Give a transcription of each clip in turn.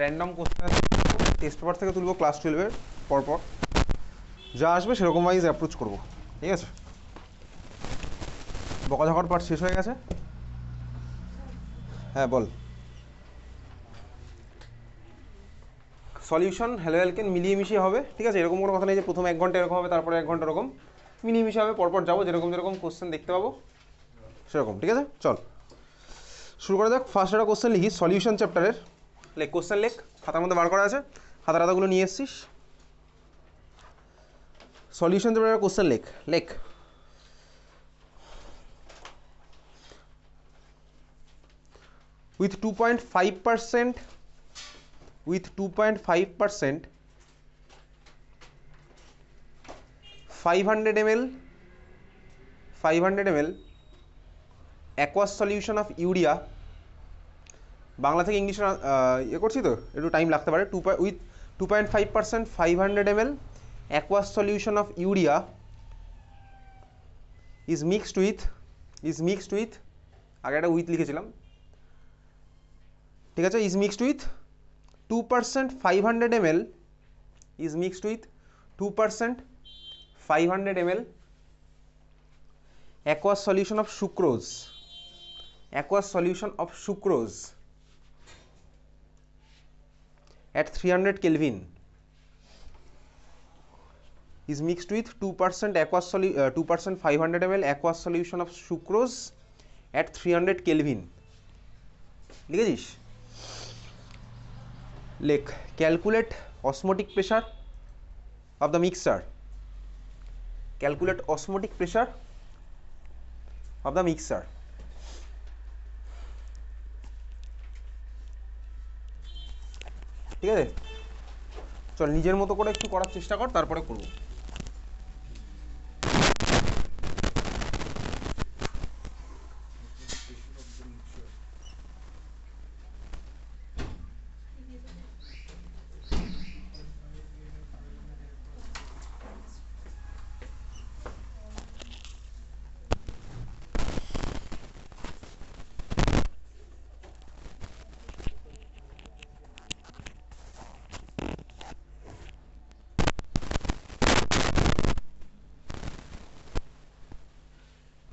Random question test paper থেকে তুলবো class 12-এর পরপর, যা আসবে সেরকম ওয়াইজ অ্যাপ্রোচ করবো, ঠিক আছে? বকাঝকার পার্ট শেষ হয়ে গেছে। হ্যাঁ বল। সলিউশন হ্যালো অ্যালকেন মিলিয়ে মিশিয়ে হবে, ঠিক আছে? এরকম কোনো কথা নেই যে প্রথম 1 ঘন্টা এরকম হবে, তারপরে 1 ঘন্টা এরকম, মিলিয়ে মিশিয়ে হবে, পরপর যাবো, যেরকম যেরকম কোশ্চেন দেখতে পাবো সেরকম, ঠিক আছে? চল শুরু করে দেখ। ফার্স্ট একটা কোশ্চেন লিখি সলিউশন চ্যাপ্টারের। লেখ, কোশ্চেন লেখ, খাতার মধ্যে বার করা আছে, খাতা টাতাগুলো নিয়ে এসছিস। সলিউশন চ্যাপ্টারের কোশ্চেন লেখ, লেখ। with 2.5% with 2.5% 500 ml 500 ml aqueous solution of urea, Bangla থেকে ইংলিশে ইয়ে করছি তো একটু টাইম লাগতে পারে। With 2.5% 500 ml aqueous solution of urea is mixed with আগে একটা উইথ লিখেছিলাম, ঠিক আছে? is mixed with 2% 500 ml is mixed with 2% 500 ml aqueous solution of sucrose, aqueous solution of sucrose at 300 Kelvin is mixed with 2% aqueous 2% 500 ml aqueous solution of sucrose at 300 Kelvin। লিখেছিস? লেখ, calculate osmotic pressure of the mixture, calculate osmotic pressure of the mixture. ঠিক আছে, চল নিজের মতো করে একটু করার চেষ্টা কর, তারপরে করবো।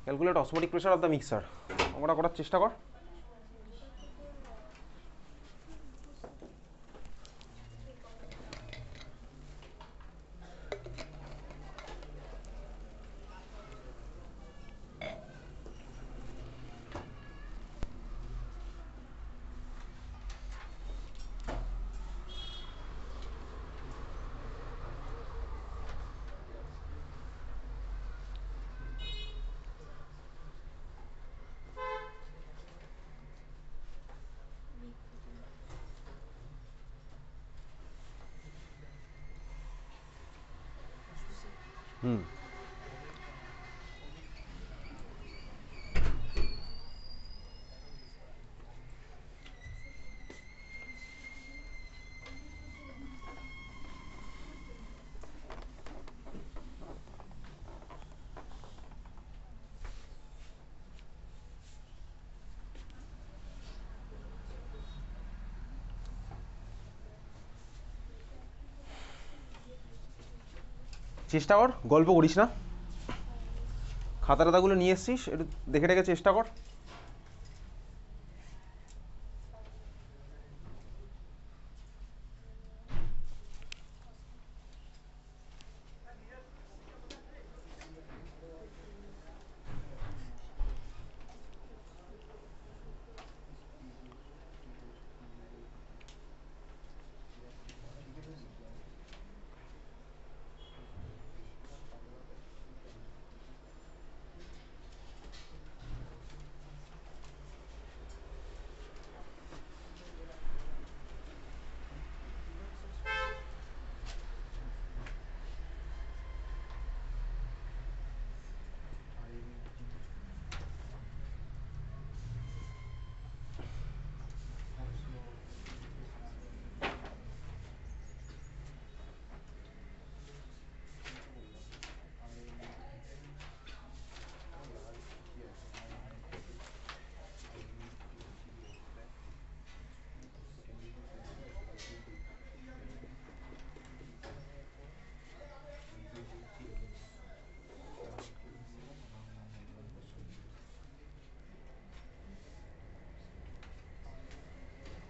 Calculate osmotic pressure of the mixer, আমরা করার চেষ্টা কর। হুম, চেষ্টা কর, গল্প করিস না। খাতা টাতাগুলো নিয়ে এসছিস, একটু দেখে দেখে চেষ্টা কর।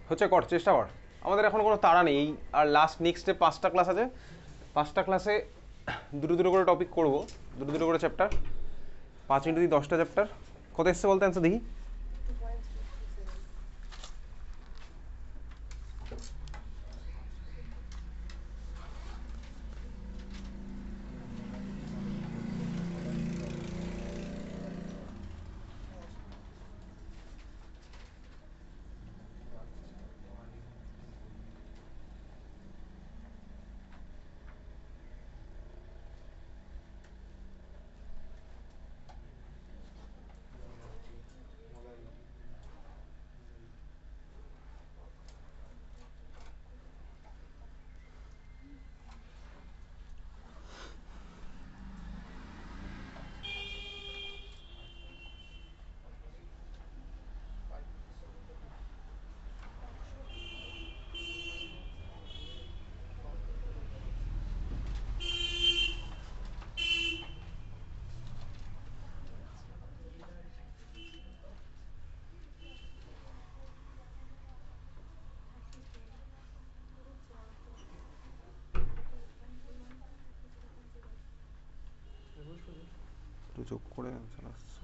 হচ্ছে কর, চেষ্টা কর। আমাদের এখন কোনো তাড়া নেই, আর লাস্ট নেক্সট ডে 5টা ক্লাস আছে, 5টা ক্লাসে দুটো দুটো করে টপিক করবো, দুটো দুটো করে চ্যাপ্টার, 5 × 10টা চ্যাপ্টার। কত এসছে বলতে অ্যান্সার দেখি। একটু যোগ করে অ্যান্সার আসছে।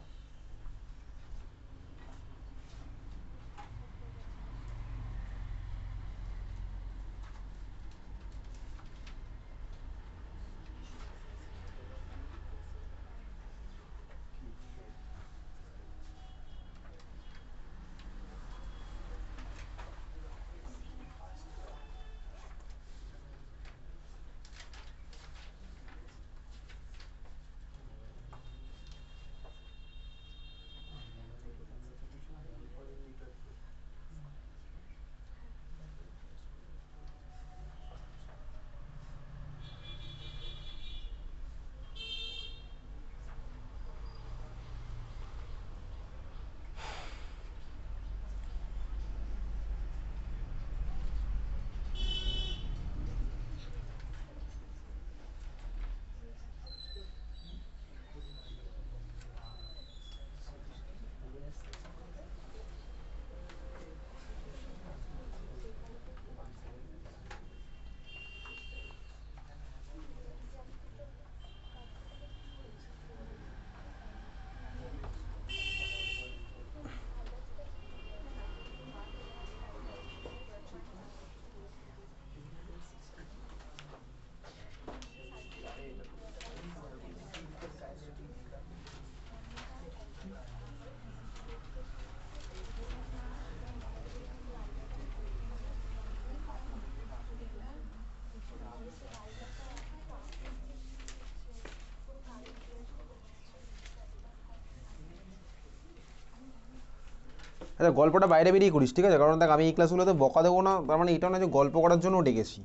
আচ্ছা, গল্পটা বাইরে বেরিয়ে করিস, ঠিক আছে? কারণ দেখ, আমি এই ক্লাসগুলোতে বকা দেবো না, তার মানে এটাও না যে গল্প করার জন্য ডেকেছি,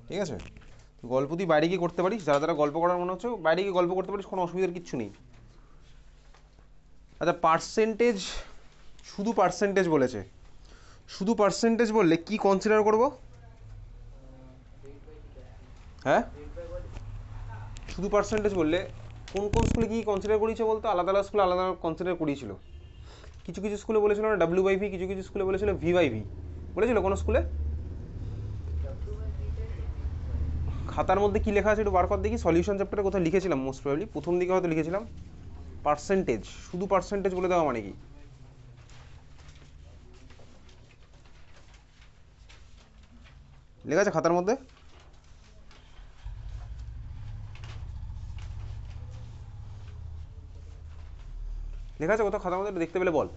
ঠিক আছে? গল্প তুই বাইরে গিয়ে করতে পারিস, যারা যারা গল্প করার মনে হচ্ছে বাইরে গিয়ে গল্প করতে পারিস, কোনো অসুবিধার কিচ্ছু নেই। আচ্ছা, পার্সেন্টেজ, শুধু পার্সেন্টেজ বলেছে, শুধু পার্সেন্টেজ বললে কি কনসিডার করব? হ্যাঁ, শুধু পার্সেন্টেজ বললে কোন কোন স্কুলে কী কনসিডার করিয়েছে বলতো? আলাদা আলাদা স্কুলে আলাদা কনসিডার করিয়েছিল। কিছু কিছু স্কুলে বলেছিল না W/V, কিছু কিছু স্কুলে বলেছিল V/V, বলেছিল কোনো স্কুলে? খাতার মধ্যে কি লেখা আছে একটু বার কর দেখি। সলিউশন চ্যাপ্টারে কোথায় লিখেছিলাম, মোস্ট প্রবাবলি প্রথম দিকে হয়তো লিখেছিলাম পার্সেন্টেজ, শুধু পার্সেন্টেজ বলে দেওয়া মানে কি? লেখা আছে খাতার মধ্যে? লেখা আছে কোথাও খাতার মধ্যে? দেখতে পেলে বল।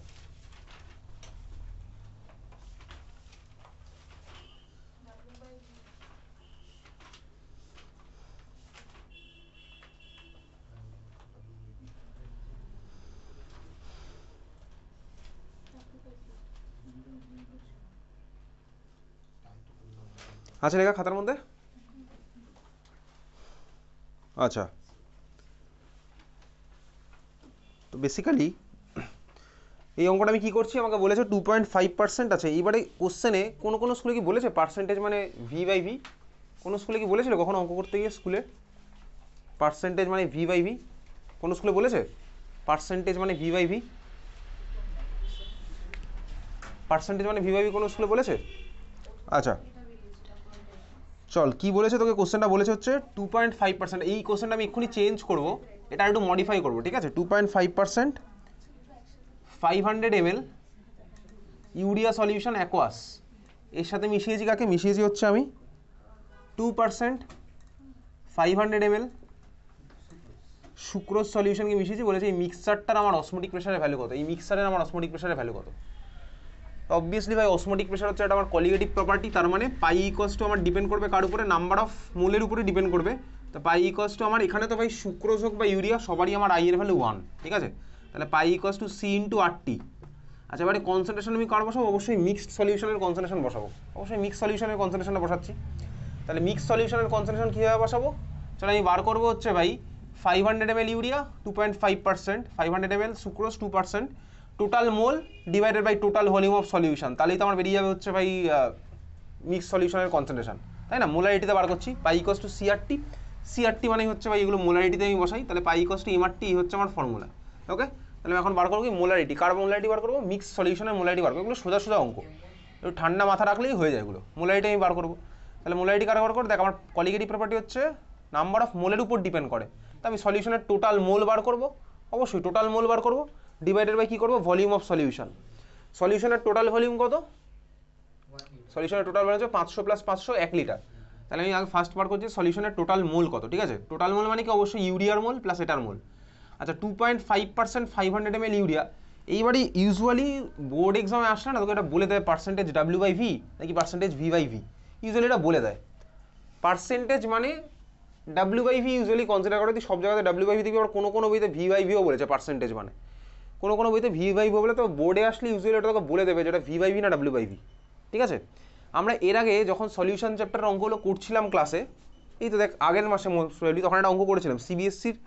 আচ্ছা, লেখা খাতার মধ্যে? আচ্ছা, তো বেসিক্যালি এই অঙ্কটা আমি কী করছি, আমাকে বলেছে 2.5% আছে। এইবারে কোশ্চেনে কোনো কোনো স্কুলে কি বলেছে পার্সেন্টেজ মানে V/V? কোনো স্কুলে কি বলেছিল কখনো অঙ্ক করতে গিয়ে স্কুলে পার্সেন্টেজ মানে V/V? কোনো স্কুলে বলেছে পার্সেন্টেজ মানে V/V? পার্সেন্টেজ মানে ভি বাই ভি কোনো স্কুলে বলেছে? আচ্ছা চল কি বলেছে তোকে, কোশ্চেনটা বলেছে হচ্ছে 2.5%। এই কোশ্চেনটা আমি এক্ষুনি চেঞ্জ করব, এটা একটু মডিফাই করব, ঠিক আছে। 2.5% 500 ml ইউরিয়া সলিউশন অ্যাকোয়াস, এর সাথে মিশিয়েছি কাকে, মিশিয়েছি হচ্ছে আমি 2% 500 ml সুক্রোজ সলিউশনকে মিশিয়েছি। বলেছে এই মিক্সচারটার আমার অসমোটিক প্রেশারের ভ্যালু কত, এই মিক্সচারের আমার অসমোটিক প্রেশারের ভ্যালু কত। অবভিয়াসলি ভাই অসমোটিক প্রেশার হচ্ছে একটা আমার কোয়ালিটেটিভ প্রপার্টি, তার মানে পাই ইকুয়ালস টু আমার ডিপেন্ড করবে কার উপরে, নাম্বার অফ মোলের উপরে ডিপেন্ড করবে। তো পাই ইকুয়ালস টু আমার এখানে তো ভাই সুক্রোজ হোক বা ইউরিয়া সবারই আমার আই এর ভ্যালু 1, ঠিক আছে। তাহলে pi equals to C into RT. আচ্ছা এবারে কনসেন্ট্রেশন আমি কার বসাবো, অবশ্যই মিক্সড সলিউশনের কনসেন্ট্রেশন বসাবো, অবশ্যই মিক্স সলিউশনের কনসেন্ট্রেশনটা বসাচ্ছি। তাহলে মিক্স সলিউশনের কনসেন্ট্রেশন কীভাবে বসাবো, চলো আমি বার করবো হচ্ছে ভাই 500 ml urea 2.5%, 500 ml sucrose 2%, total mole divided by total volume of solution, তাহলেই তো আমার বেরিয়ে যাবে হচ্ছে ভাই মিক্স সলিউশনের কনসেন্ট্রেশন, তাই না। মোলারিটিতে বার করছি, পাই ইকুয়ালস টু সিআরটি, সিআরটি মানে হচ্ছে ভাই এগুলো মোলারিটিতে আমি বসাই, তাহলে পাই ইকুয়ালস টু এমআরটি হচ্ছে আমার ফর্মুলা। ওকে, তাহলে আমি এখন বার করবো কি মোলারিটি, কার মোলারিটি বার করবো, মিক্স সলিউশনের মোলারিটি বার করবো। এগুলো সোজা সোজা অঙ্ক, একটু ঠান্ডা মাথা রাখলেই হয়ে যায় এগুলো। মোলারিটি আমি বার করবো, তাহলে মোলারিটি কার বার করবো, দেখ আমার কোয়ালিটেটিভ প্রপার্টি হচ্ছে নাম্বার অফ মোলের উপর ডিপেন্ড করে, তো আমি সলিউশনের টোটাল মোল বার করবো, অবশ্যই টোটাল মোল বার করবো, ডিভাইডেড বাই কী করবো, ভলিউম অফ সলিউশন। সলিউশনের টোটাল ভলিউম কত, সলিউশনের টোটাল ভলিউম হচ্ছে 500 + 500 1 লিটার। তাহলে আমি আগে ফার্স্ট বার করছি সলিউশনের টোটাল মোল কত, ঠিক আছে। টোটাল মোল মানে কি, অবশ্যই ইউরিয়ার মোল প্লাস এটার মোল। আচ্ছা 2.5% 500 ml ইউরিয়া। এইবারই ইউজুয়ালি বোর্ড এক্সামে আসলে না তোকে এটা বলে দেয় পার্সেন্টেজ W/V নাকি পার্সেন্টেজ V/V, ইউজুয়ালি এটা বলে দেয়। পার্সেন্টেজ মানে W/V ইউজুয়ালি কনসিডার করে, তুই সব জায়গাতে W/V দিবি, আবার কোনো কোনো বইতে V/Vও বলেছে পার্সেন্টেজ মানে, কোনো কোনো বইতে V/V বলে, তো বোর্ডে আসলে ইউজুয়ালি এটা তোকে বলে দেবে যেটা V/V না W/V, ঠিক আছে। আমরা এর আগে যখন সলিউশন চ্যাপ্টার অঙ্কগুলো করছিলাম ক্লাসে, এই তো দেখ আগের মাসে মোস্ট প্রবাবলি তখন একটা অঙ্ক করেছিলাম সিবিএসসির,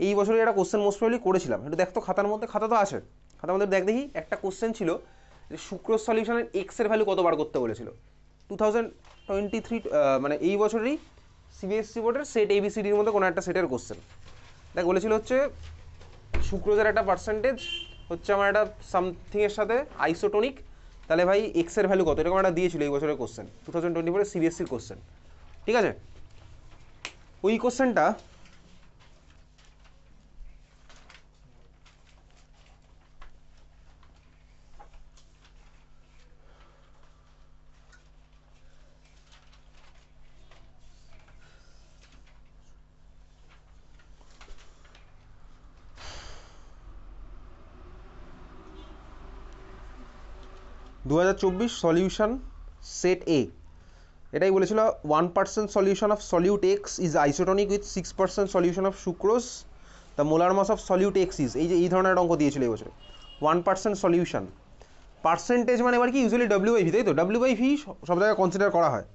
এই বছরে একটা কোশ্চেন মোস্ট প্রবাবলি করেছিলাম, একটু দেখ তো খাতার মধ্যে, খাতা তো আছে, খাতার মধ্যে দেখ দেখি, একটা কোশ্চেন ছিল যে সুক্রোজ সলিউশনের এক্সের ভ্যালু কতবার করতে বলেছিল 2023, মানে এই বছরেরই সিবিএসসি বোর্ডের সেট ABCDর মধ্যে কোনো একটা সেটের কোশ্চেন। দেখ বলেছিল হচ্ছে সুক্রোজের একটা পার্সেন্টেজ হচ্ছে আমার একটা সামথিংয়ের সাথে আইসোটোনিক, তাহলে ভাই এক্সের ভ্যালু কত, এরকম একটা দিয়েছিল এই বছরের কোশ্চেন 2024 সিবিএসসির কোশ্চেন, ঠিক আছে। ওই কোশ্চেনটা সলিউশন সেট এ, এটাই বলেছিল 1% solution of solute X is isotonic with 6% solution of sucrose, the molar mass of solute X is, এই যে এই ধরনের অঙ্ক দিয়েছিল এই বছর। 1% সলিউশন, পার্সেন্টেজ মানে এবার কি ইউজুয়ালি W/V, তাই তো, W/V সব জায়গায় কনসিডার করা হয়।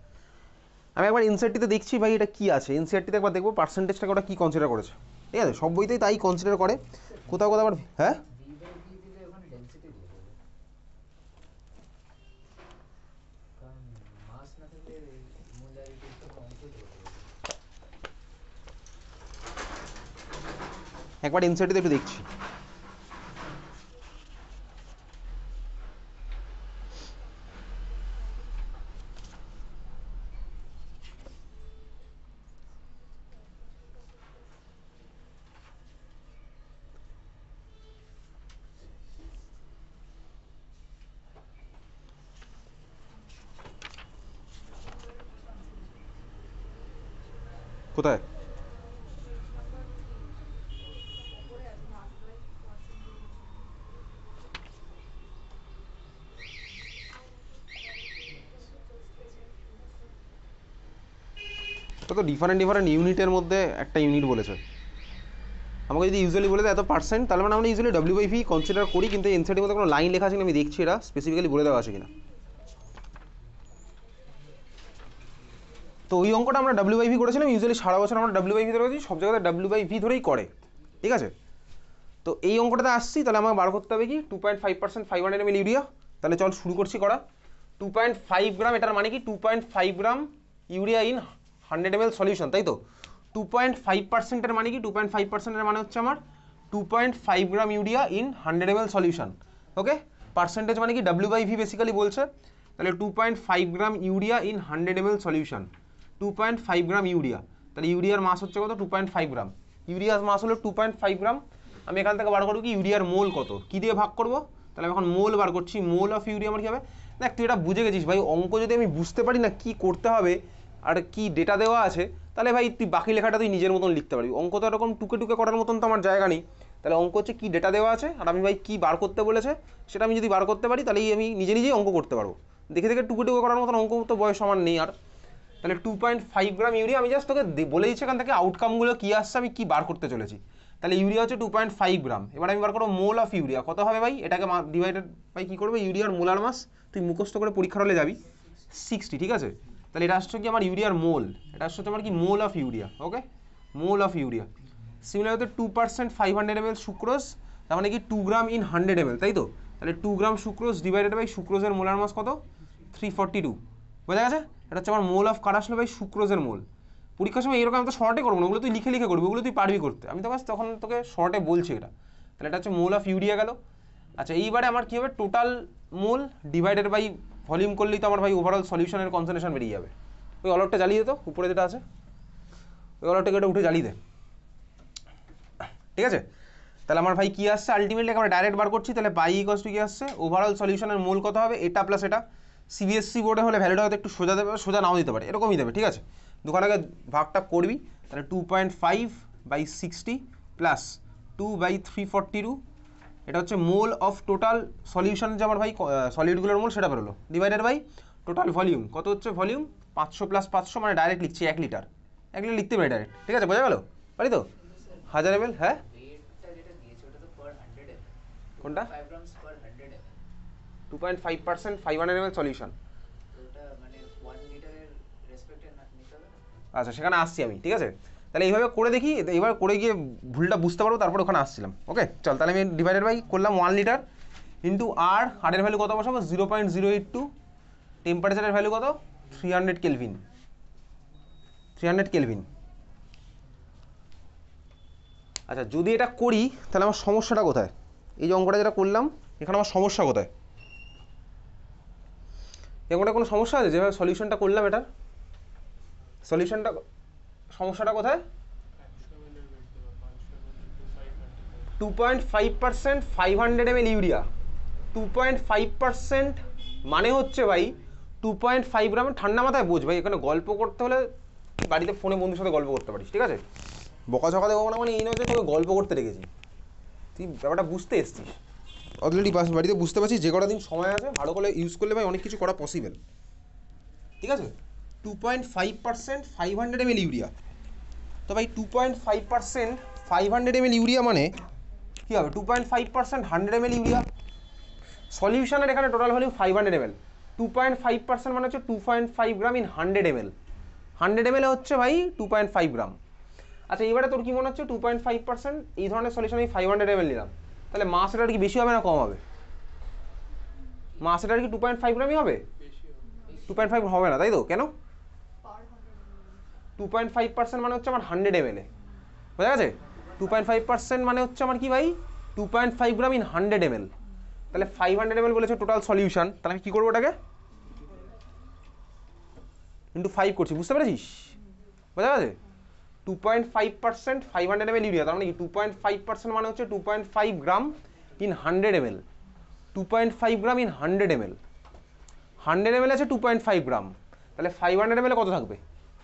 আমি একবার এনসিআরটিতে দেখছি ভাই এটা কি আছে, এনসিআরটিতে একবার দেখবো পার্সেন্টেজটাকে ওটা কী কনসিডার করেছে, ঠিক আছে। সব বইতেই তাই কনসিডার করে, কোথাও কোথাও আবার, হ্যাঁ একবার এনসিআরটিতে একটু দেখছি। কোথায়, তো ডিফারেন্ট ইউনিটের মধ্যে একটা ইউনিট বলেছে। আমাকে যদি ইউজুয়ালি বলে দেয় এত পার্সেন্ট, তাহলে মানে আমরা ইউজুয়ালি W/V কনসিডার করি, কিন্তু এনসিআরটির মধ্যে কোনো লাইন লেখা আছে কিনা আমি দেখছি, এটা স্পেসিফিক্যালি বলে দেওয়া আছে কিনা। তো ওই অঙ্কটা আমরা W/V করেছিলাম, ইউজুয়ালি সারা বছর আমরা W/V ধরে সব জায়গায় W/V ধরেই করে, ঠিক আছে। তো এই অঙ্কটাতে আসছি, তাহলে আমাকে বার করতে হবে কি 2.5% 500 ml ইউরিয়া। তাহলে চল শুরু করছি করা। 2.5 গ্রাম, এটার মানে কি 2.5 gram urea in 100 ml solution, তাই তো। 2.5%-এর মানে কি, 2.5%-এর মানে হচ্ছে আমার 2.5 gram urea in 100 ml solution, okay. Percentage মানে কি W/V বেসিক্যালি বলছে, তাহলে 2.5 gram urea in 100 ml solution, 2.5 gram urea, তাহলে ইউরিয়ার মাস হচ্ছে কত 2.5 গ্রাম, ইউরিয়ার মাস হলো 2.5 গ্রাম। আমি এখান থেকে বার করবো কি ইউরিয়ার মোল কত, কি দিয়ে ভাগ করবো, তাহলে আমি এখন মোল বার করছি, মোল অফ ইউরিয়া আমার কি হবে, দেখ তুই এটা বুঝে গেছিস ভাই, অঙ্ক যদি আমি বুঝতে পারি না কি করতে হবে আর কি ডেটা দেওয়া আছে, তাহলে ভাই তুই বাকি লেখাটা তুই নিজের মতন লিখতে পারবি। অঙ্ক তো এরকম টুকে টুকে করার মতন তো আমার জায়গা নেই, তাহলে অঙ্ক হচ্ছে কি ডেটা দেওয়া আছে আর আমি ভাই কি বার করতে বলেছে সেটা আমি যদি বার করতে পারি তাহলেই আমি নিজে নিজেই অঙ্ক করতে পারবো। দেখে দেখে টুকে টুকে করার মতন অঙ্ক তো বয়স আমার নেই আর। তাহলে 2.5 গ্রাম ইউরিয়া, আমি জাস্ট তোকে বলে দিচ্ছি এখান থেকে আউটকামগুলো কী আসছে, আমি কী বার করতে চলেছি। তাহলে ইউরিয়া হচ্ছে 2.5 গ্রাম, এবার আমি বার করবো মোল অফ ইউরিয়া কত হবে ভাই, এটাকে ডিভাইডেড বাই কী করবে ইউরিয়ার মোলার মাস, তুই মুখস্থ করে পরীক্ষার হলে যাবি 60, ঠিক আছে। তাহলে এটা আসছে কি আমার ইউরিয়ার মোল, এটা আসছে তোমার কি mole of urea, okay mole of urea. Similar হতে 2% 500 ml সুক্রোজ, তার মানে কি 2 গ্রাম ইন 100 ml, তাই তো। তাহলে 2 গ্রাম সুক্রোজ ডিভাইডেড বাই সুক্রোজের মোলার মাস কত 342, বোঝা গেছে। এটা হচ্ছে আমার মোল অফ কার আসলো ভাই সুক্রোজের মোল। পরীক্ষার সময় এরকম আমি তো শর্টে করবো না, ওগুলো তুই লিখে লিখে করবি, ওগুলো তুই পারবি করতে, আমি তো বাস তখন তোকে শর্টে বলছি এটা। তাহলে এটা হচ্ছে মোল অফ ইউরিয়া গেল। আচ্ছা এইবারে আমার কী হবে total mole divided by volume করলেই তো আমার ভাই ওভারঅল সলিউশনের কনসেন্ট্রেশন বেরিয়ে যাবে। ওই অলটটা জ্বালিয়ে তো উপরে যেটা আছে, ওই অলটটাকে এটা উঠে জ্বালিয়ে দে, ঠিক আছে। তাহলে আমার ভাই কী আসছে আলটিমেটলি আমরা ডাইরেক্ট বার করছি, তাহলে পাই ইকস টু কী আসছে ওভারঅল সলিউশনের মোল কত হবে এটা প্লাস এটা। সিবিএসসি বোর্ডে হলে ভ্যালুটা হয়তো একটু সোজা দেবে, সোজা নাও দিতে পারে, এরকমই দেবে, ঠিক আছে। দুখান আগে ভাগটা করবি, তাহলে 2.5/60 প্লাস 2/342, এটা হচ্ছে মোল অফ টোটাল সলিউশন যে আমার ভাই সলিউডগুলোর মোল সেটা বেরোলো, ডিভাইডেড বাই টোটাল ভলিউম কত হচ্ছে ভলিউম 500 + 500, মানে ডাইরেক্ট লিখছি 1 লিটার, 1 লিটার লিখতে পারি ডাইরেক্ট, ঠিক আছে বোঝা গেল, পারি তো 1000 ml। হ্যাঁ কোনটা 2.5% 500 ml সলিউশন, আচ্ছা সেখানে আসছি আমি, ঠিক আছে। তাহলে এইভাবে করে দেখি, এইবার করে গিয়ে ভুলটা বুঝতে পারবো, তারপর ওখানে আসছিলাম, ওকে চল। তাহলে আমি ডিভাইডেড বাই করলাম 1 লিটার ইন্টু আরের ভ্যালু কত বসাবো 0.082, টেম্পারেচারের ভ্যালু কত 300 কেলভিন, 300 কেলভিন। আচ্ছা যদি এটা করি তাহলে আমার সমস্যাটা কোথায়, এই যে অঙ্কটা যেটা করলাম এখানে আমার সমস্যা কোথায়, এই অঙ্কটা কোনো সমস্যা আছে যেভাবে সলিউশনটা করলাম, এটার সলিউশনটা সমস্যাটা কোথায় 2.5% 500 ml ইউরিয়া, 2.5% মানে হচ্ছে ভাই 2.5 গ্রাম, ঠান্ডা মাথায় বোঝ ভাই, এখানে গল্প করতে হলে বাড়িতে ফোনে বন্ধুর সাথে গল্প করতে পারিস, ঠিক আছে। বকাঝকা দেবো না, মানে এই নয় যে তোকে গল্প করতে রেখেছি, তুই ব্যাপারটা বুঝতে এসছিস অলরেডি, বাড়িতে বুঝতে পারছিস, যে কটা দিন সময় আছে ভালো করে ইউজ করলে ভাই অনেক কিছু করা পসিবল, ঠিক আছে। 2.5% 500 ml ইউরিয়া, তো ভাই 2.5% 500 ml ইউরিয়া মানে কী হবে 2.5% 100 ml ইউরিয়া, সলিউশনের এখানে টোটাল ভ্যালু 500 ml, 2.5% মানে হচ্ছে 2.5 গ্রাম ইন 100 ml, 100 ml হচ্ছে ভাই 2.5 গ্রাম। আচ্ছা এবারে তোর কি মনে হচ্ছে 2.5% এই ধরনের সলিউশন আমি 500 ml নিলাম, তাহলে মাস এটা কি বেশি হবে না কম হবে, মাস এটা কি 2.5 গ্রামই হবে, 2.5 হবে না তাই তো, কেন 2.5% মানে হচ্ছে আমার 100 ml, বোঝা গেছে। 2.5% মানে হচ্ছে আমার কি ভাই 2.5 গ্রাম ইন 100 ml, তাহলে 500 ml বলেছে টোটাল সলিউশন, তাহলে আমি কী করবো ওটাকে ইন্টু 5 করছি, বুঝতে পেরেছিস, বোঝা গেছে। 2.5% 500 ml ইউরিয়া, তার মানে কি 2.5% মানে হচ্ছে 2.5 গ্রাম in 100 ml, 2.5 gram in 100 ml, 100 ml আছে 2.5 গ্রাম, তাহলে 500 ml কত থাকবে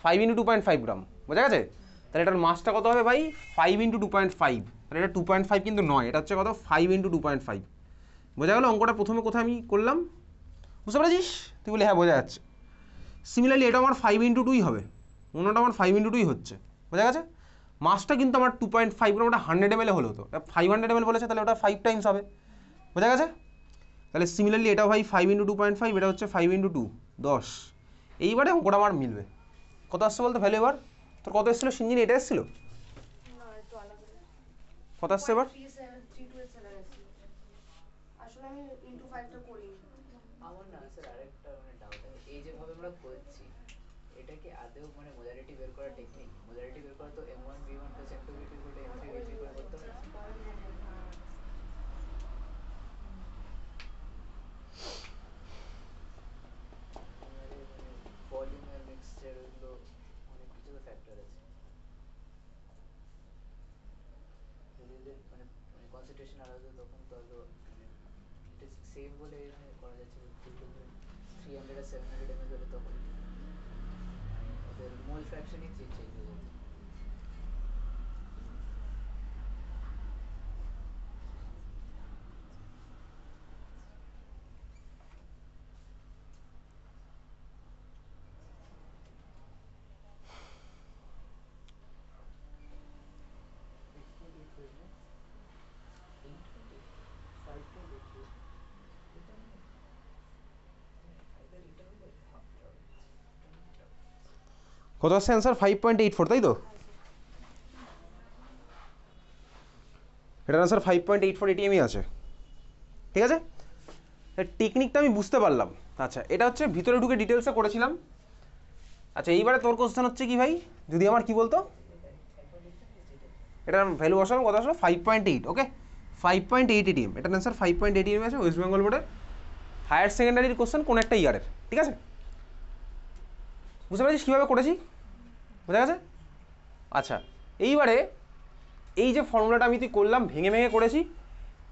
5 × 2.5 গ্রাম, বোঝা গেছে। তাহলে এটার মাসটা কত হবে ভাই 5 × 2.5, তাহলে এটা 2.5 কিন্তু নয়, এটা হচ্ছে কত 5 × 2.5, বোঝা গেল। অঙ্কটা প্রথমে কোথায় আমি করলাম বুঝতে পেরেছিস, তুই বলে হ্যাঁ বোঝা যাচ্ছে। সিমিলারলি এটা আমার 5 × 2ই হবে, অন্যটা আমার 5 × 2ই হচ্ছে, বোঝা গেছে। মাসটা কিন্তু আমার 2.5 গ্রাম, ওটা 100 ml হলো, তো 500 ml বলেছে তাহলে ওটা 5 টাইমস হবে, বোঝা গেছে। তাহলে সিমিলারলি এটা ভাই 5 × 2.5, এটা হচ্ছে 5 × 2 10, এইবারে অঙ্কটা আমার মিলবে। কত আসছে বলতো ভ্যালু এবার, তোর কত এসেছিলো সিঞ্জিনি, এটা এসেছিলো কত আসছে এবার, আমার না স্যার আরেকটা মানে ডাউট আছে, এই যেভাবে আমরা করছি এটা কি আদৌ মানে মোলারিটি বের করার টেকনিক, মোলারিটি বের করা তো m1 v1 + m2 v2 = m3 v3 করে করতে হবে। কনসেন্ট্রেশন আলাদা, তখন তো আরো মানে এটা সেম বলে মানে করা যাচ্ছে। যেগুলো 300 আর 700 ml হলে তখন মানে ওদের মোল ফ্র্যাকশনই চেঞ্জ হয়ে যাচ্ছে। কত আসছে অ্যান্সার? 5.84, তাই তো? এটার অ্যান্সার 5.84 এটিএমই আছে, ঠিক আছে। টেকনিকটা আমি বুঝতে পারলাম। আচ্ছা, এটা হচ্ছে ভিতরে ঢুকে ডিটেলসে করেছিলাম। আচ্ছা, এইবারে তোর কোশ্চেন হচ্ছে কি ভাই, যদি আমার কি বলতো, এটার ভ্যালু বসালাম, কত আসলো? 5.8। ওকে, 5.8 এটিএম, এটার অ্যান্সার 5.8 এটিএম আছে, ওয়েস্ট বেঙ্গল বোর্ডের হায়ার সেকেন্ডারির কোশ্চেন কোন একটা ইয়ারের, ঠিক আছে। বুঝতে পারছিস কীভাবে করেছি? বোঝা গেছে? আচ্ছা, এইবারে এই যে ফর্মুলাটা আমি তুই করলাম, ভেঙে ভেঙে করেছি,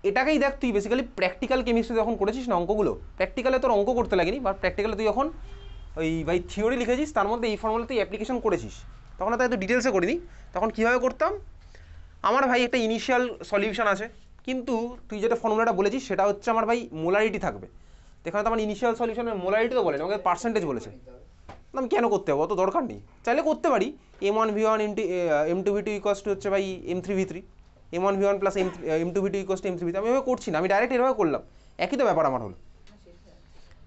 এটাকেই দেখ তুই বেসিক্যালি প্র্যাকটিক্যাল কেমিস্ট্রি যখন করেছিস না অঙ্কগুলো, প্র্যাকটিক্যালে তোর অঙ্ক করতে লাগেনি, বা প্র্যাকটিক্যালে তুই যখন ওই ভাই থিওরি লিখেছিস তার মধ্যে এই ফর্মুলা তুই অ্যাপ্লিকেশন করেছিস, তখন তো এত ডিটেলসে করিনি। তখন কীভাবে করতাম, আমার ভাই একটা ইনিশিয়াল সলিউশন আছে, কিন্তু তুই যেটা ফর্মুলাটা বলেছিস সেটা হচ্ছে আমার ভাই মোলারিটি থাকবে। এখানে তো আমার ইনিশিয়াল সলিউশনের মোলারিটি তো বলেনি, আমাকে পার্সেন্টেজ বলেছে। আমি কেন করতে হবে, অত দরকার নেই, চাইলে করতে পারি। M1V1 M2V2 ইকুয়াস টু হচ্ছে ভাই M3V3, M1V1 plus M2V2 equals to M3V3। আমি এভাবে করছি না, আমি ডাইরেক্ট এভাবে করলাম, একই তো ব্যাপার আমার হলো।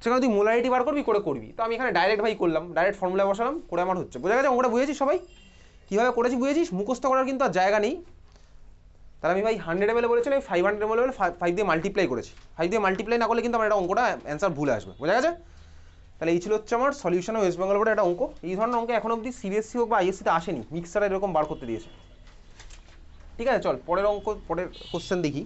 সেখানে তুই মোলারিটি বার করবি, করবি, তো আমি এখানে ডাইরেক্ট ভাই করলাম, ডাইরেক্ট ফর্মুলা বসালাম, করে আমার হচ্ছে। বোঝা গেছে অঙ্কটা? বুঝেছিস সবাই কীভাবে করেছি? বুঝেছিস? মুখস্থ করার কিন্তু আর জায়গা নেই। তাহলে আমি ভাই 100 ml বলেছিলাম, 500 ml 5 দিয়ে মাল্টিপ্লাই করেছি। 5 দিয়ে মাল্টিপ্লাই না করলে কিন্তু আমার এটা অঙ্কটা অ্যান্সার ভুলে আসবে। বোঝা গেছে? তাহলে এই ছিল হচ্ছে আমার সলিউশন ওয়েস্ট বেঙ্গল বোর্ডের একটা অঙ্ক। এই ধরনের অঙ্ক এখন অবধি সিবিএসসি হোক বা আইএসসিতে আসেনি, মিক্সার এরকম বার করতে দিয়েছে। ঠিক আছে, চল পরের অঙ্ক, পরের কোশ্চেন দেখি।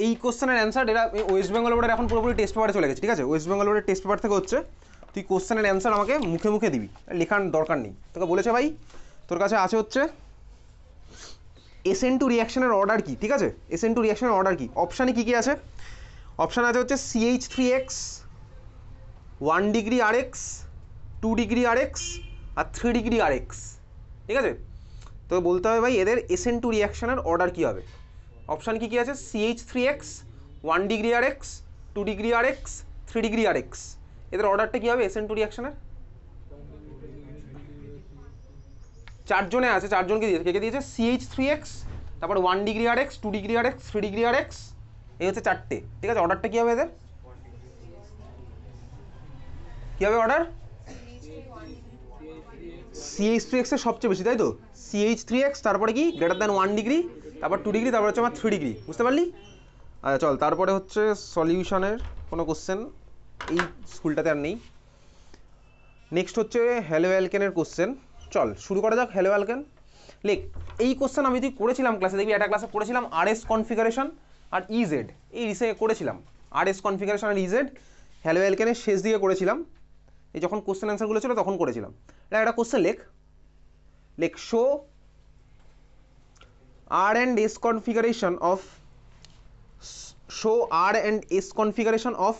এই কোশ্চেনের অ্যান্সার এটা ওয়েস্ট বেঙ্গল বোর্ডের এখন পুরোপুরি টেস্ট পেপারে চলে গেছে, ঠিক আছে। ওয়েস্ট বেঙ্গল বোর্ডের টেস্ট পেপার থেকে হচ্ছে, তুই কোশ্চেনের অ্যান্সার আমাকে মুখে মুখে দিবি, লেখার দরকার নেই। তোকে বলেছে ভাই তোর কাছে আছে হচ্ছে SN2 রিয়াকশনের অর্ডার কি, ঠিক আছে। SN2 রিয়াকশনের অর্ডার কি, অপশানে কী কী আছে? অপশান আছে হচ্ছে CH3X, 1 degree RX, 2 degree RX আর 3 ডিগ্রি RX, ঠিক আছে। তো বলতে হবে ভাই এদের SN2 রিয়াকশনের অর্ডার কী হবে। অপশান কী কী আছে? CH3X, 1 degree RX, 2 degree RX, 3 degree RX। এদের অর্ডারটা কী হবে SN2 রিয়াকশনের? চারজনে আছে, চারজনকে দিয়েছে। কে দিয়েছে? CH3X, তারপর 1 degree RX, 2 degree RX, 3 degree RX, এই হচ্ছে চারটে, ঠিক আছে। অর্ডারটা কী হবে এদের? কী হবে অর্ডার? CH3X এর সবচেয়ে বেশি, তাই তো। CH3X, তারপরে কি গ্রেটার দ্যান 1 ডিগ্রি, তারপর 2 ডিগ্রি, তারপর হচ্ছে আমার 3 ডিগ্রি। বুঝতে পারলি? আচ্ছা চল, তারপরে হচ্ছে সলিউশনের কোনো কোশ্চেন এই স্কুলটাতে আর নেই। নেক্সট হচ্ছে হ্যালো অ্যালকেনের কোশ্চেন। চল শুরু করা যাক। হ্যালো অ্যালকেন লেখ। এই কোশ্চেন আমি তুই করেছিলাম ক্লাসে, দেখবি একটা ক্লাসে করেছিলাম RS কনফিগারেশন আর EZ, এই রিসে করেছিলাম RS কনফিগারেশন আর EZ, হ্যালো অ্যালকেনের শেষ দিকে করেছিলাম। এই যখন কোশ্চেন অ্যান্সারগুলো ছিল তখন করেছিলাম। এটা একটা কোশ্চেন লেখ show R and S configuration of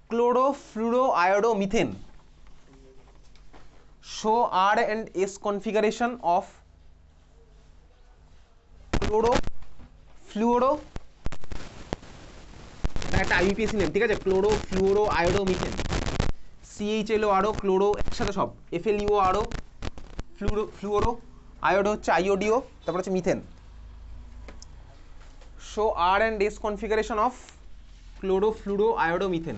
chlorofluoroiodomethane. Show R and S configuration of chlorofluoro, একটা IUPAC নেম, ঠিক আছে। ক্লোরোফ্লুওরোআয়োডোমিথেন, CHLORO, ক্লোরো একসাথে সব, FLUORO, ফ্লুওরো, আয়োডো হচ্ছে IODO, তারপর হচ্ছে methane. Show R and S configuration of chlorofluoro আয়োডোমিথেন,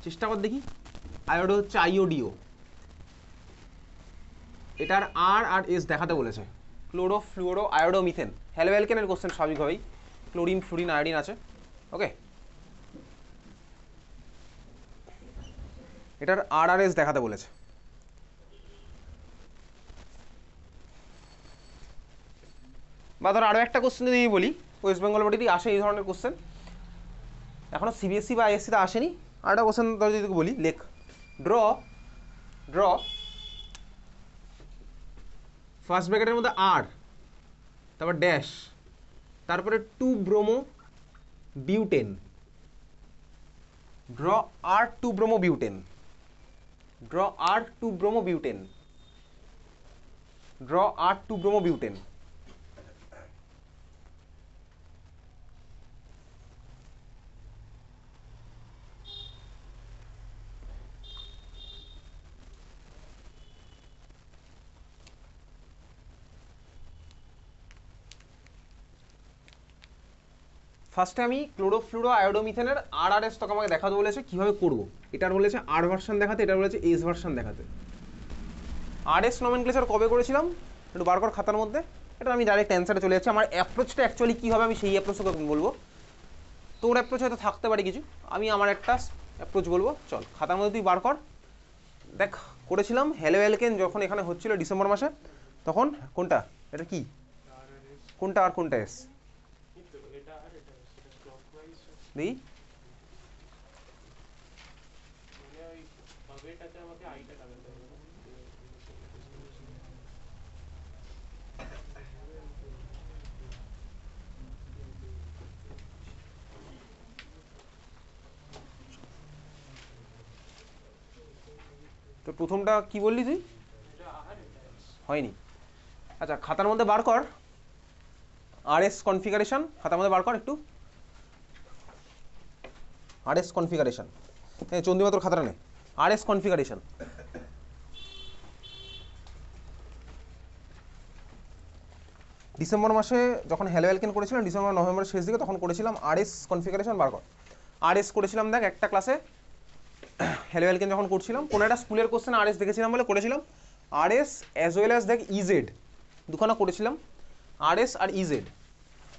চেষ্টা কর দেখি। আয়োডো হচ্ছে আইওডিও, এটার আর আর এস দেখাতে বলেছে। ক্লোরোফ্লুরো আয়োডোমিথেন, হ্যালোঅ্যালকেনের কোশ্চেন স্বাভাবিকভাবেই, ক্লোরিন ফ্লুরিন আয়োডিন আছে। ওকে, এটার আর আর এস দেখাতে বলেছে। বা ধর আরও একটা কোশ্চেন যদি বলি, ওয়েস্ট বেঙ্গল বোর্ডেরই আসে এই ধরনের কোশ্চেন, এখনও সিবিএসসি বা আইএসসিতে আসেনি। আর একটা কোশ্চেন ধর যদি বলি, লেখ ড্র ড্র ফার্স্ট ব্র্যাকেটের মধ্যে আর, তারপর ড্যাশ, তারপরে 2 ব্রোমো বিউটেন, ড্র আর 2 ব্রোমো বিউটেন, ড্র আর 2 ব্রোমো বিউটেন, ড্র আর 2 ব্রোমো বিউটেন। ফার্স্টে আমি ক্লোরোফ্লুরো আয়োডোমিথেনের আর আর এস তোকে আমাকে দেখাতে বলেছে কীভাবে করবো। এটার বলেছে আর ভার্সন দেখাতে, এটার বলেছে এস ভার্সন দেখাতে। আর এস নমেনক্লেচার কবে করেছিলাম একটু বার কর খাতার মধ্যে, এটা আমি ডাইরেক্ট অ্যান্সারে চলে যাচ্ছি। আমার অ্যাপ্রোচটা অ্যাকচুয়ালি কী হবে আমি সেই অ্যাপ্রোচটা বলবো। তোর অ্যাপ্রোচ হয়তো থাকতে পারে কিছু, আমি আমার একটা অ্যাপ্রোচ বলবো। চল খাতার মধ্যে তুই বার কর। দেখ করেছিলাম হ্যালোঅ্যালকেন যখন এখানে হচ্ছিল ডিসেম্বর মাসে, তখন কোনটা এটা কি, কোনটা আর কোনটা এস দেখি। তো প্রথমটা কি বললি তুই, হয়নি? আচ্ছা খাতার মধ্যে বার কর আর এস কনফিগারেশন, খাতার মধ্যে বার কর একটু আর এস কনফিগারেশন। হ্যাঁ চন্দিমা তোর খাতাটা নে, আর এস কনফিগারেশন। ডিসেম্বর মাসে যখন হ্যালোঅ্যালকেন করেছিলাম, ডিসেম্বর নভেম্বরের শেষ দিকে, তখন করেছিলাম আর এস কনফিগারেশন বার কর। আর এস করেছিলাম দেখ একটা ক্লাসে হ্যালোঅ্যালকেন যখন করছিলাম, কোনো একটা স্কুলের কোশ্চেন আর এস দেখেছিলাম বলে করেছিলাম। আর এস অ্যাজ ওয়েল অ্যাজ দেখ ইজেড, দুখানা করেছিলাম আর এস আর ইজেড,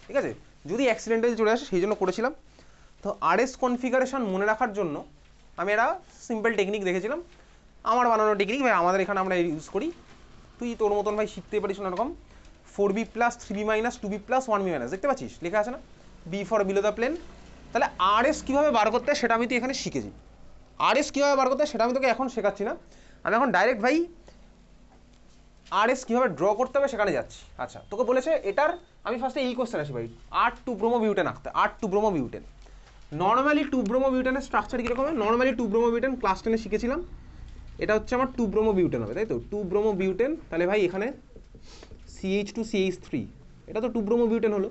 ঠিক আছে? যদি অ্যাক্সিডেন্টাল চলে আসে সেই জন্য করেছিলাম। তো আর এস কনফিগারেশন মনে রাখার জন্য আমি একটা সিম্পল টেকনিক দেখেছিলাম, আমার বানানো টেকনিক ভাই, আমাদের এখানে আমরা ইউজ করি। তুই তোর মতন ভাই শিখতে পারিস না এরকম 4b plus 3b minus 2b plus 1b minus, দেখতে পাচ্ছিস লেখা আছে না, B for below the plane. তাহলে আর এস কীভাবে বার করতে হয় সেটা আমি তো এখানে শিখেছি। আর এস কীভাবে বার করতে হয় সেটা আমি তোকে এখন শেখাচ্ছি না, আমি এখন ডাইরেক্ট ভাই আর এস কীভাবে ড্র করতে হবে সেখানে যাচ্ছি। আচ্ছা তোকে বলেছে এটার, আমি ফার্স্টে এই কোশ্চেন আসি ভাই, আর 2 ব্রোমো বিউটেন আঁকতে। আর 2 ব্রোমো বিউটেন, নর্মালি 2 ব্রোমো বিউটেনের স্ট্রাকচার কীরকম হয়, নর্মালি 2 ব্রোমো বিউটেন ক্লাস 10-এ শিখেছিলাম। এটা হচ্ছে আমার 2 ব্রোমো বিউটেন হবে, তাই তো? 2 ব্রোমো বিউটেন, তাহলে ভাই এখানে CH2 CH3, এটা তো 2 ব্রোমো বিউটেন হলো।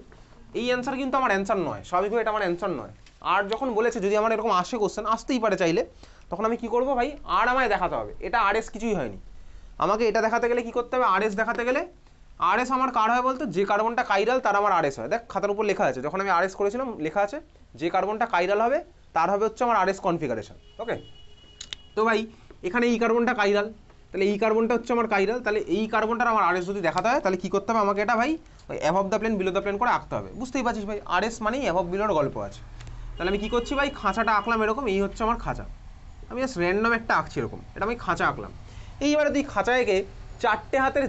এই অ্যান্সার কিন্তু আমার অ্যান্সার নয়, স্বাভাবিকভাবে এটা আমার অ্যান্সার নয়। আর যখন বলেছে যদি আমার এরকম আসে কোশ্চেন, আসতেই পারে চাইলে, তখন আমি কি করব ভাই, আর আমায় দেখাতে হবে। এটা আর এস কিছুই হয়নি, আমাকে এটা দেখাতে গেলে কি করতে হবে, আর এস দেখাতে গেলে, আর এস আমার কার হয় বলতো, যে কার্বনটা কাইরাল তার আমার আর এস হয়। দেখ খাতার উপর লেখা আছে, যখন আমি আর এস করেছিলাম লেখা আছে যে কার্বনটা কাইরাল হবে তার হবে হচ্ছে আমার আর এস কনফিগারেশন। ওকে, তো ভাই এখানে এই কার্বনটা কাইরাল, তাহলে এই কার্বনটা হচ্ছে আমার কাইরাল, তাহলে এই কার্বনটার আমার আর এস যদি দেখাতে হয় তাহলে কী করতে হবে আমাকে, এটা ভাই ওই above the plane below the plane করে আঁকতে হবে। বুঝতেই পারছিস ভাই, আর এস মানেই অ্যাবভ বিলোর গল্প আছে। তাহলে আমি কী করছি ভাই, খাঁচাটা আঁকলাম এরকম, এই হচ্ছে আমার খাঁচা, আমি জাস্ট র্যান্ডম একটা আঁকছি এরকম, এটা আমি খাঁচা আঁকলাম। এইবারে তুই খাঁচা এঁকে 4টে হাতের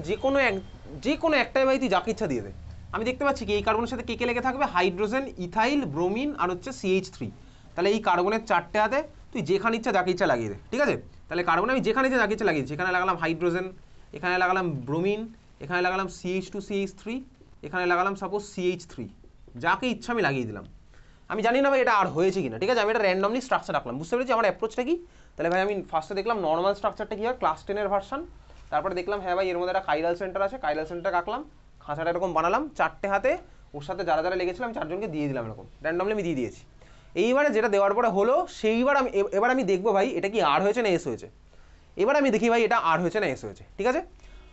যে কোনো একটাই ভাই তুই যাকে ইচ্ছা দিয়ে দে। আমি দেখতে পাচ্ছি কি এই কার্বনের সাথে কে কে লেগে থাকবে, হাইড্রোজেন, ইথাইল, ব্রোমিন আর হচ্ছে CH3। তাহলে এই কার্বনের 4টে হাতে তুই যেখানে ইচ্ছা যাকে ইচ্ছা লাগিয়ে দে, ঠিক আছে? তাহলে কার্বন আমি যেখানে ইচ্ছা যাকে ইচ্ছা লাগিয়েছি, এখানে লাগালাম হাইড্রোজেন, এখানে লাগালাম ব্রোমিন, এখানে লাগালাম CH2 CH3, এখানে লাগালাম সাপোজ CH3, যাকে ইচ্ছা আমি লাগিয়ে দিলাম। আমি জানি না ভাই এটা আর হয়েছে কিনা, ঠিক আছে? আমি এটা র্যান্ডমলি স্ট্রাকচার রাখলাম, বুঝতে পেরেছি আমার অ্যাপ্রোচটা কি। তাহলে ভাই আমি ফার্স্টে দেখলাম নর্মাল স্ট্রাকচারটা কী হয়, ক্লাস 10-এর ভার্সন। তারপরে দেখলাম হ্যাঁ ভাই এর মধ্যে একটা কাইরাল সেন্টার আছে, কাইরাল সেন্টার আঁকলাম, খাঁচাটা এরকম বানালাম 4টে হাতে, ওর সাথে যারা যারা লেগেছিলাম 4জনকে দিয়ে দিলাম এরকম র্যান্ডমলি আমি দিয়ে দিয়েছি। এইবারে যেটা দেওয়ার পরে হলো সেইবার এবার আমি দেখবো ভাই এটা কি আর হয়েছে না এস হয়েছে। এবার আমি দেখি ভাই এটা আর হয়েছে না এস হয়েছে, ঠিক আছে?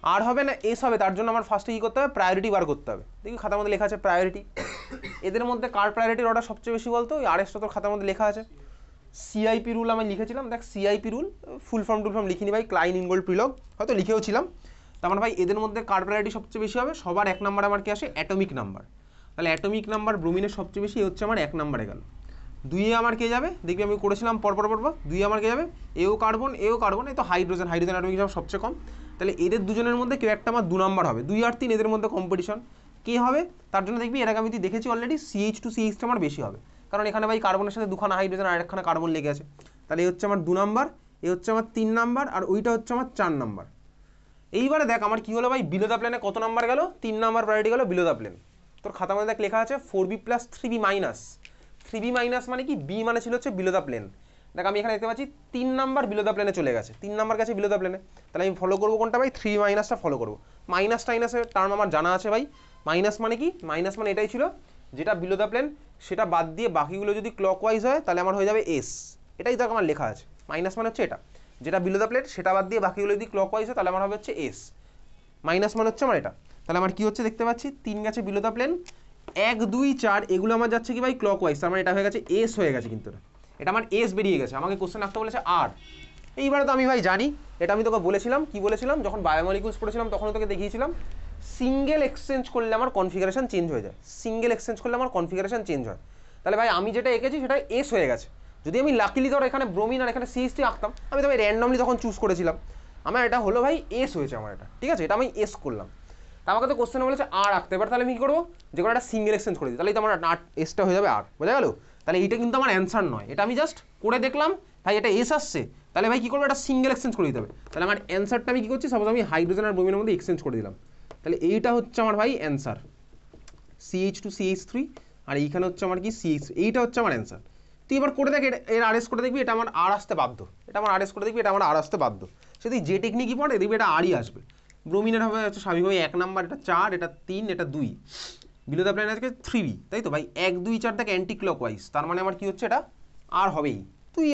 আর হবে না এস হবে, তার জন্য আমার ফার্স্টে কী করতে হবে, প্রায়োরিটি বার করতে হবে। দেখি খাতার মধ্যে লেখা আছে প্রায়োরিটি। এদের মধ্যে কার প্রায়োরিটির অর্ডার সবচেয়ে বেশি বলতো, ওই আরএসটা তোর খাতার মধ্যে লেখা আছে। সিআইপি রুল আমি লিখেছিলাম, দেখ সিআইপি রুল ফুল ফর্ম লিখিনি ভাই, ক্লাইন ইনগোল্ড প্রিলগ হয়তো লিখেও ছিলাম। তার মানে ভাই এদের মধ্যে কার প্রায়োরিটি সবচেয়ে বেশি হবে, সবার 1 নাম্বার আমার কি আসে, অ্যাটমিক নাম্বার। তাহলে অ্যাটমিক নাম্বার ব্রোমিনের সবচেয়ে বেশি, হচ্ছে আমার 1 নাম্বারে গেল। 2 আমার কে যাবে, দেখবি আমি করেছিলাম পরপর 2 আমার কে যাবে, এও কার্বন, এই তো হাইড্রোজেন অ্যাটমিক নাম্বার সবচেয়ে কম। তাহলে এদের দুজনের মধ্যে কেউ একটা আমার 2 নাম্বার হবে, 2 আর 3 এদের মধ্যে কম্পিটিশন কে হবে, তার জন্য দেখবি এর আগে আমি দেখেছি অলরেডি CH2CH আমার বেশি হবে, কারণ এখানে ভাই কার্বনের সাথে 2খানা হাইড্রোজেন আর একখানা কার্বন লেগে আছে। তাহলে এই হচ্ছে আমার 2 নাম্বার, এই হচ্ছে আমার 3 নাম্বার, আর ওইটা হচ্ছে আমার 4 নাম্বার। এইবারে দেখ আমার কি হলো ভাই, বিলো দ্য প্লেনে কত নাম্বার গেল, 3 নাম্বার প্রায়োরিটি গেল বিলো দ্য প্লেন। তোর খাতা মধ্যে দেখ লেখা আছে 4b + 3b minus. 3b minus মানে কি, বি মানে ছিল হচ্ছে বিলো দ্য প্লেন। দেখ আমি এখানে দেখতে পাচ্ছি 3 নাম্বার বিলো দ্য প্লেনে চলে গেছে, 3 নাম্বার গেছে বিলো দ্য প্লেনে। তাহলে আমি ফলো করবো কোনটা ভাই, 3 মাইনাসটা ফলো করবো। মাইনাস টাইনাসের টার্ম আমার জানা আছে ভাই। মাইনাস মানে কি, মাইনাস মানে এটাই ছিল, যেটা বিলো দ্য প্লেন সেটা বাদ দিয়ে বাকিগুলো যদি ক্লকওয়াইজ হয় তাহলে আমার হয়ে যাবে এস। এটাই দেখ আমার লেখা আছে, মাইনাস মানে হচ্ছে এটা, যেটা বিলো দ্য প্লেন সেটা বাদ দিয়ে বাকিগুলো যদি ক্লকওয়াইজ হয় তাহলে আমার হবে হচ্ছে এস। মাইনাস মানে হচ্ছে আমার এটা। তাহলে আমার কি হচ্ছে দেখতে পাচ্ছি, 3 গেছে বিলো দ্য প্লেন, 1 2 4 এগুলো আমার যাচ্ছে কি ভাই ক্লকওয়াইজ, তার মানে এটা হয়ে গেছে এস হয়ে গেছে, কিন্তু এটা আমার এস বেরিয়ে গেছে। আমাকে কোশ্চেন আসতে বলেছে আর। এইবারে তো আমি ভাই জানি, এটা আমি তোকে বলেছিলাম, কি বলেছিলাম, যখন বায়োমলিকুলস পড়েছিলাম তখন তোকে দেখিয়েছিলাম, সিঙ্গেল এক্সচেঞ্জ করলে আমার কনফিগারেশন চেঞ্জ হয়ে যায়, সিঙ্গেল এক্সচেঞ্জ করলে আমার কনফিগারেশন চেঞ্জ হয়। তাহলে ভাই আমি যেটা এঁকেছি সেটা এস হয়ে গেছে। যদি আমি লাকিলি ধর এখানে ব্রোমিন আর এখানে CH3 আঁকতাম, আমি তো ভাই র্যান্ডমলি তখন চুজ করেছিলাম, আমার এটা হলো ভাই এস হয়েছে আমার এটা, ঠিক আছে, এটা আমি এস করলাম। তা আমাকে তো কোশ্চেনে বলেছে আর আঁকতে, এবার তাহলে আমি কী করবো, যে কোনো একটা সিঙ্গেল এক্সচেঞ্জ করে দিই, তাহলে তো আমার এসটা হয়ে যাবে আর, বোঝা গেল। তাহলে এইটা কিন্তু আমার অ্যান্সার নয়, এটা আমি জাস্ট করে দেখলাম ভাই এটা এস আসছে, তাহলে ভাই কী করবো, একটা সিঙ্গেল এক্সচেঞ্জ করে দিতে হবে। তাহলে আমার অ্যান্সারটা আমি কী করছি, সাপোজ আমি হাইড্রোজেন আর ব্রোমিনের মধ্যে এক্সচেঞ্জ করে দিলাম, তাহলে এইটা হচ্ছে আমার ভাই অ্যান্সার, CH2CH3, আর এইখানে হচ্ছে আমার কি CH, এইটা হচ্ছে আমার অ্যান্সার। তুই এবার করে দেখ, এর আরএস করে দেখবি, এটা আমার আর আসতে বাধ্য, এটা আমার আরএস করে দেখবি, এটা আমার আর আসতে বাধ্য। সে তুই যে টেকনিকই পড়ে দেখবি এটা আরই আসবে। ব্রোমিনের হবে হচ্ছে স্বাভাবিকভাবে 1 নাম্বার, এটা 4, এটা 3, এটা 2, বিলো দ্য প্লেন আজকে 3b, তাই তো ভাই 1 2 4 থেকে অ্যান্টি ক্লকওয়াইজ, তার মানে আমার কি হচ্ছে, এটা আর হবেই।